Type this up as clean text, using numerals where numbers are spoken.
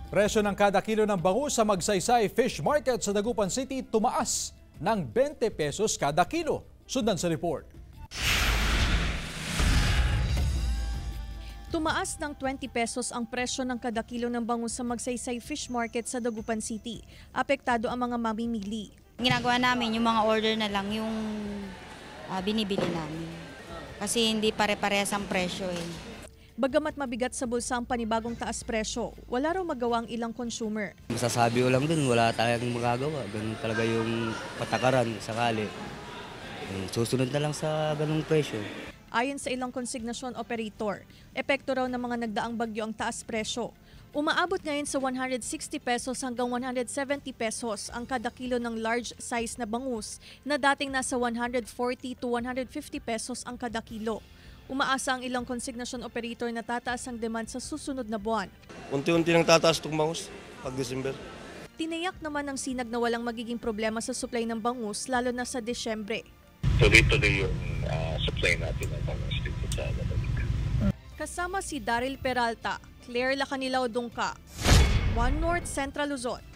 Presyo ng kada kilo ng bangus sa Magsaysay Fish Market sa Dagupan City tumaas ng 20 pesos kada kilo. Sundan sa report. Tumaas ng 20 pesos ang presyo ng kada kilo ng bangus sa Magsaysay Fish Market sa Dagupan City. Apektado ang mga mamimili. Ginagawa namin yung mga order na lang yung binibili namin. Kasi hindi pare-parehas ang presyo eh. Bagamat mabigat sa bulsa ang panibagong taas presyo, wala raw magawa ang ilang consumer. Masasabi ko lang dun, wala tayong magagawa. Ganun talaga yung patakaran sakali. Susunod na lang sa ganung presyo. Ayon sa ilang konsignasyon operator, epekto raw ng mga nagdaang bagyo ang taas presyo. Umaabot ngayon sa 160 pesos hanggang 170 pesos ang kada kilo ng large size na bangus na dating nasa 140 to 150 pesos ang kada kilo. Umaasa ang ilang konsignasyon operator na tataas ang demand sa susunod na buwan. Unti-unti nang tataas itong bangus pag December. Tinayak naman ng sinag na walang magiging problema sa supply ng bangus lalo na sa Desyembre. Tuloy-tuloy yung supply natin ng bangus dito sa Lalawigan. Kasama si Daryl Peralta, Claire Lacanilao Dungka, One North Central Luzon.